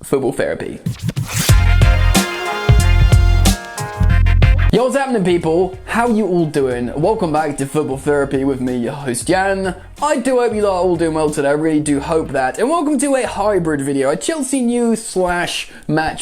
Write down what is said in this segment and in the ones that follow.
Football therapy. Yo, what's happening, people? How you all doing? Welcome back to Football Therapy with me, your host Jan. I do hope you lot are all doing well today. I really do hope that. And welcome to a hybrid video, a Chelsea news / match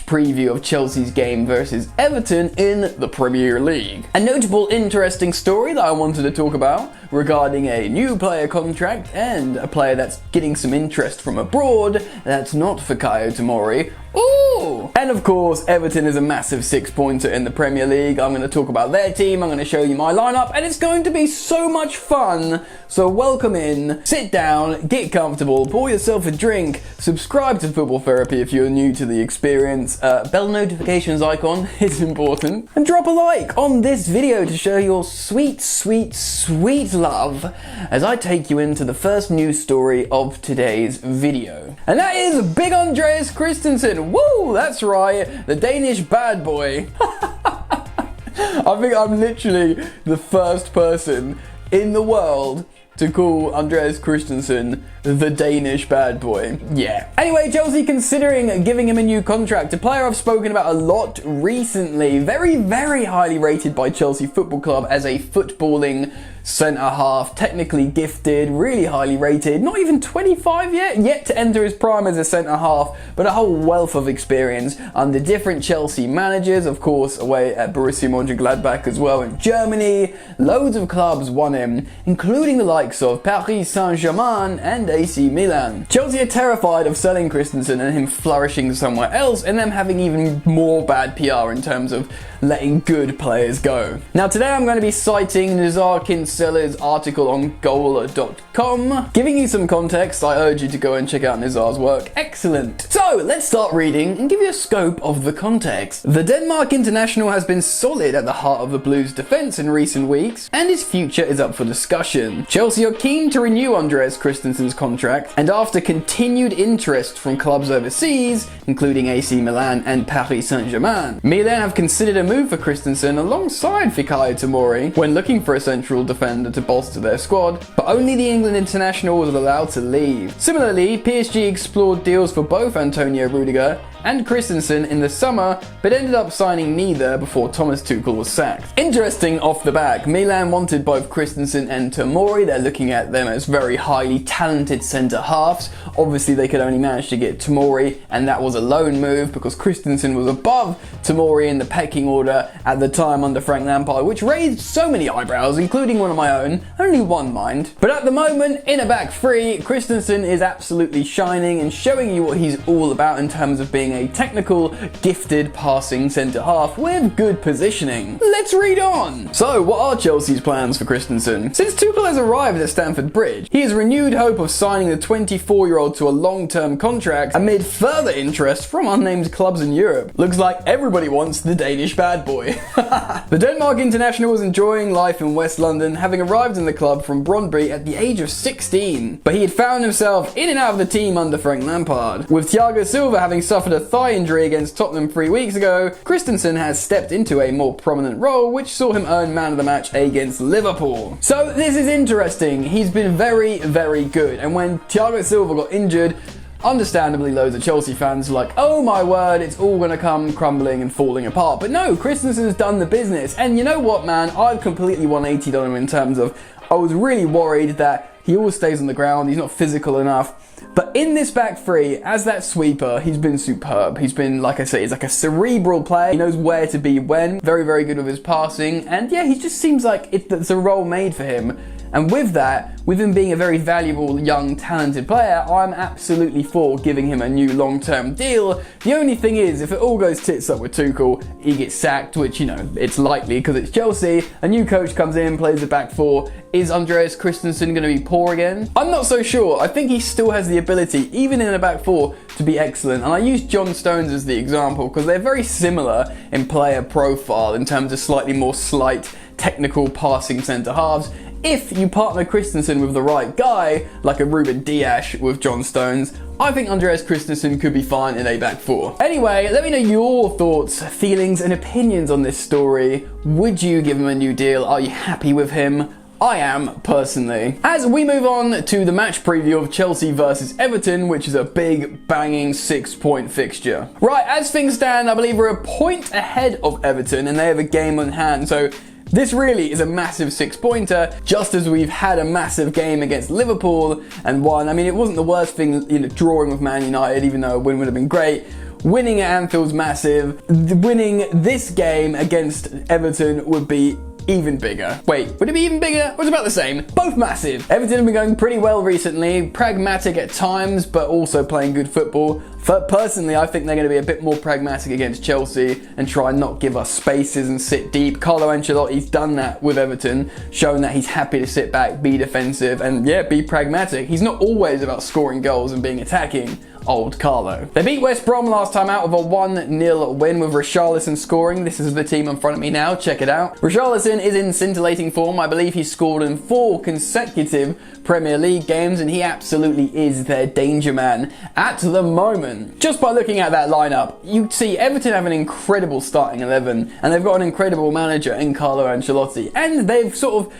preview of Chelsea's game versus Everton in the Premier League. A notable, interesting story that I wanted to talk about regarding a new player contract and a player that's getting some interest from abroad that's not Fikayo Tomori. Ooh! And of course, Everton is a massive 6-pointer in the Premier League. I'm going to talk about their team, I'm going to show you my lineup, and it's going to be so much fun. So welcome in, sit down, get comfortable, pour yourself a drink, subscribe to Football Therapy if you're new to the experience, bell notifications icon is important, and drop a like on this video to show your sweet, sweet, sweet love as I take you into the first news story of today's video. And that is big Andreas Christensen. Woo, that's right, the Danish bad boy. I think I'm literally the first person in the world to call Andreas Christensen the Danish bad boy. Yeah. Anyway, Chelsea considering giving him a new contract. A player I've spoken about a lot recently. Very, very highly rated by Chelsea Football Club as a footballing centre-half. Technically gifted, really highly rated. Not even 25 yet to enter his prime as a centre-half, but a whole wealth of experience under different Chelsea managers. Of course, away at Borussia Mönchengladbach as well in Germany. Loads of clubs won him, including the likes of Paris Saint-Germain and AC Milan. Chelsea are terrified of selling Christensen and him flourishing somewhere else, and them having even more bad PR in terms of letting good players go. Now today I'm going to be citing Nizar Kinseller's article on Goal.com. Giving you some context, I urge you to go and check out Nizar's work. Excellent. So let's start reading and give you a scope of the context. The Denmark international has been solid at the heart of the Blues' defence in recent weeks, and his future is up for discussion. Chelsea are keen to renew Andreas Christensen's contract, and after continued interest from clubs overseas, including AC Milan and Paris Saint-Germain, Milan have considered a move for Christensen alongside Fikayo Tomori when looking for a central defender to bolster their squad, but only the England international was allowed to leave. Similarly, PSG explored deals for both Antonio Rudiger and Christensen in the summer, but ended up signing neither before Thomas Tuchel was sacked. Interesting off the back, Milan wanted both Christensen and Tomori. They're looking at them as very highly talented centre-halves. Obviously they could only manage to get Tomori, and that was a loan move because Christensen was above Tomori in the pecking order at the time under Frank Lampard, which raised so many eyebrows, including one of my own. Only one, mind. But at the moment, in a back three, Christensen is absolutely shining and showing you what he's all about in terms of being a technical, gifted passing centre-half with good positioning. Let's read on! So, what are Chelsea's plans for Christensen? Since Tuchel has arrived at Stamford Bridge, he has renewed hope of signing the 24-year-old to a long-term contract amid further interest from unnamed clubs in Europe. Looks like everybody wants the Danish bad boy. The Denmark international was enjoying life in West London, having arrived in the club from Brøndby at the age of 16. But he had found himself in and out of the team under Frank Lampard. With Thiago Silva having suffered a thigh injury against Tottenham 3 weeks ago, Christensen has stepped into a more prominent role, which saw him earn man of the match against Liverpool. So this is interesting. He's been very, very good. And when Thiago Silva got injured, understandably loads of Chelsea fans were like, oh my word, it's all gonna come crumbling and falling apart. But no, Christensen's done the business. And you know what, man? I've completely 180'd on him in terms of, I was really worried that he always stays on the ground, he's not physical enough. But in this back three, as that sweeper, he's been superb. He's been, like I say, he's like a cerebral player. He knows where to be when. Very, very good with his passing. And yeah, he just seems like it's a role made for him. And with that, with him being a very valuable, young, talented player, I'm absolutely for giving him a new long-term deal. The only thing is, if it all goes tits up with Tuchel, he gets sacked, which, you know, it's likely because it's Chelsea. A new coach comes in, plays the back four. Is Andreas Christensen going to be poor again? I'm not so sure. I think he still has the ability, even in a back four, to be excellent. And I use John Stones as the example because they're very similar in player profile in terms of slightly more slight, technical passing centre-halves. If you partner Christensen with the right guy, like a Ruben Dias with John Stones, I think Andreas Christensen could be fine in a back four. Anyway, let me know your thoughts, feelings and opinions on this story. Would you give him a new deal? Are you happy with him? I am, personally. As we move on to the match preview of Chelsea versus Everton, which is a big, banging 6-point fixture. Right, as things stand, I believe we're a point ahead of Everton, and they have a game on hand, so this really is a massive 6-pointer, just as we've had a massive game against Liverpool and won. I mean, it wasn't the worst thing, drawing with Man United, even though a win would have been great. Winning at Anfield's massive. Winning this game against Everton would be even bigger. Wait, would it be even bigger? Or was it about the same? Both massive. Everton have been going pretty well recently, pragmatic at times, but also playing good football. Personally, I think they're going to be a bit more pragmatic against Chelsea and try and not give us spaces and sit deep. Carlo Ancelotti's done that with Everton, showing that he's happy to sit back, be defensive, and be pragmatic. He's not always about scoring goals and being attacking. Old Carlo. They beat West Brom last time out with a 1-0 win with Richarlison scoring. This is the team in front of me now, check it out. Richarlison is in scintillating form. I believe he scored in 4 consecutive Premier League games, and he absolutely is their danger man at the moment. Just by looking at that lineup, you see Everton have an incredible starting 11, and they've got an incredible manager in Carlo Ancelotti, and they've sort of,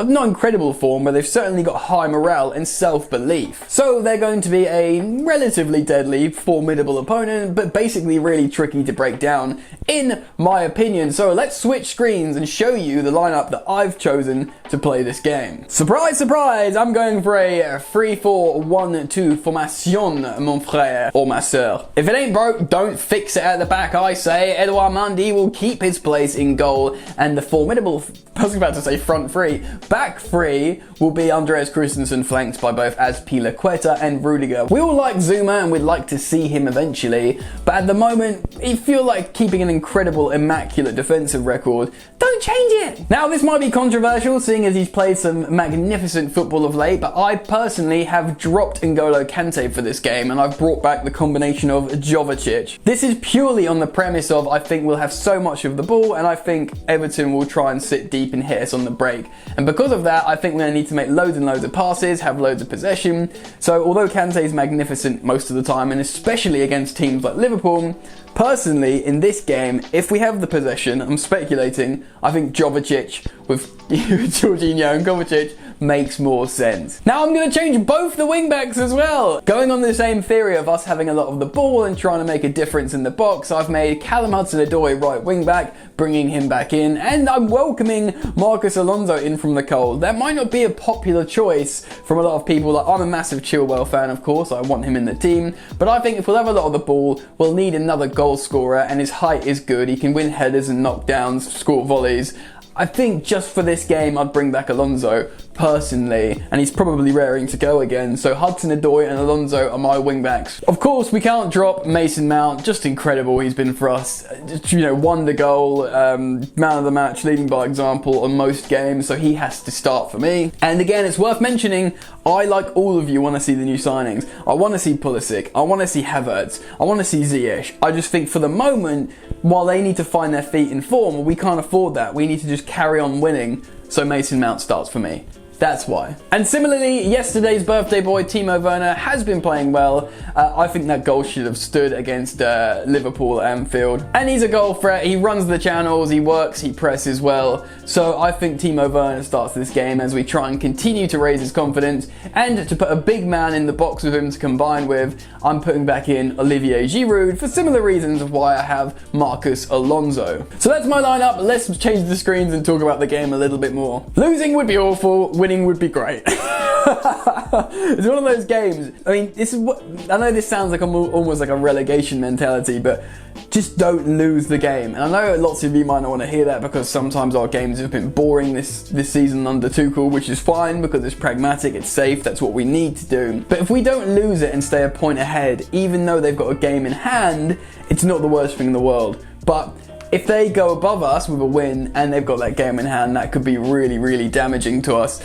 not incredible form, but they've certainly got high morale and self-belief. So they're going to be a relatively deadly, formidable opponent, but basically really tricky to break down, in my opinion. So let's switch screens and show you the lineup that I've chosen to play this game. Surprise, surprise, I'm going for a 3-4-1-2 formation, mon frère, or ma sœur. If it ain't broke, don't fix it at the back, I say. Edouard Mendy will keep his place in goal, and the formidable, I was about to say front three, back three will be Andreas Christensen, flanked by both Azpilicueta and Rudiger. We all like Zuma and we'd like to see him eventually, but at the moment, I feel like keeping an incredible, immaculate defensive record. Don't change it! Now, this might be controversial, seeing as he's played some magnificent football of late, but I personally have dropped N'Golo Kante for this game, and I've brought back the combination of Jovicic. This is purely on the premise of I think we'll have so much of the ball, and I think Everton will try and sit deep and hit us on the break. And because of that, I think we're going to need to make loads and loads of passes, have loads of possession. So although Kante is magnificent most of the time, and especially against teams like Liverpool, personally, in this game, if we have the possession, I'm speculating, I think Jovicic with Jorginho and Kovacic makes more sense. Now I'm going to change both the wing-backs as well. Going on the same theory of us having a lot of the ball and trying to make a difference in the box, I've made Callum Hudson-Odoi right wing-back, bringing him back in, and I'm welcoming Marcos Alonso in from the cold. That might not be a popular choice from a lot of people. Like, I'm a massive Chilwell fan, of course, I want him in the team, but I think if we'll have a lot of the ball, we'll need another goal scorer, and his height is good. He can win headers and knockdowns, score volleys. I think just for this game, I'd bring back Alonso, personally, and he's probably raring to go again, so Hudson-Odoi and Alonso are my wing-backs. Of course, we can't drop Mason Mount, just incredible he's been for us. Won the goal, man of the match, leading by example on most games, so he has to start for me. And again, it's worth mentioning, I, like all of you, want to see the new signings. I want to see Pulisic, I want to see Havertz, I want to see Ziyech. I just think for the moment, while they need to find their feet in form, we can't afford that. We need to just carry on winning, so Mason Mount starts for me. That's why. And similarly, yesterday's birthday boy, Timo Werner, has been playing well. I think that goal should have stood against Liverpool at Anfield. And he's a goal threat. He runs the channels, he works, he presses well. So I think Timo Werner starts this game as we try and continue to raise his confidence. And to put a big man in the box with him to combine with, I'm putting back in Olivier Giroud for similar reasons of why I have Marcos Alonso. So that's my lineup. Let's change the screens and talk about the game a little bit more. Losing would be awful. Winning would be great. It's one of those games. I mean, this is what I know. This sounds like almost like a relegation mentality, but just don't lose the game. And I know lots of you might not want to hear that because sometimes our games have been boring this season under Tuchel, which is fine because it's pragmatic, it's safe, that's what we need to do. But if we don't lose it and stay a point ahead, even though they've got a game in hand, it's not the worst thing in the world. But if they go above us with a win and they've got that game in hand, that could be really, really damaging to us.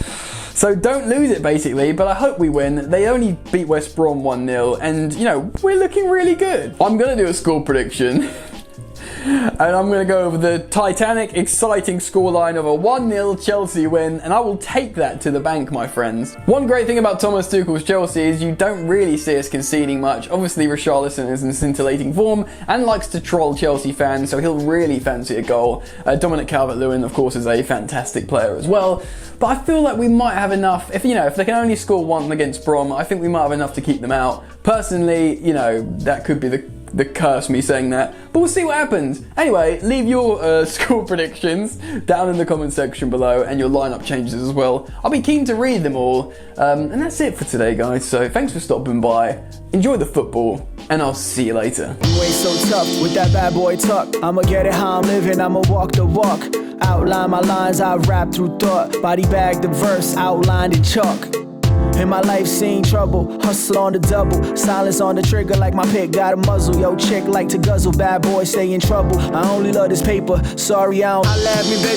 So don't lose it, basically, but I hope we win. They only beat West Brom 1-0, and, we're looking really good. I'm going to do a score prediction. And I'm going to go over the titanic, exciting scoreline of a 1-0 Chelsea win, and I will take that to the bank, my friends. One great thing about Thomas Tuchel's Chelsea is you don't really see us conceding much. Obviously, Richarlison is in scintillating form and likes to troll Chelsea fans, so he'll really fancy a goal. Dominic Calvert-Lewin, of course, is a fantastic player as well. But I feel like we might have enough, if they can only score one against Brom, I think we might have enough to keep them out. Personally, that could be the curse, me saying that, but we'll see what happens. Anyway, leave your score predictions down in the comment section below, and your lineup changes as well. I'll be keen to read them all. And that's it for today, guys, so thanks for stopping by. Enjoy the football, and I'll see you later. You ain't so tough with that bad boy tuck. I'ma get it how I'm living, I'ma walk the walk. Outline my lines, I rap through thought. Body bag the verse, outlined in chalk. In my life seen trouble, hustle on the double. Silence on the trigger like my pick got a muzzle. Yo, chick like to guzzle, bad boy stay in trouble. I only love this paper, sorry I don't. I laugh me, baby.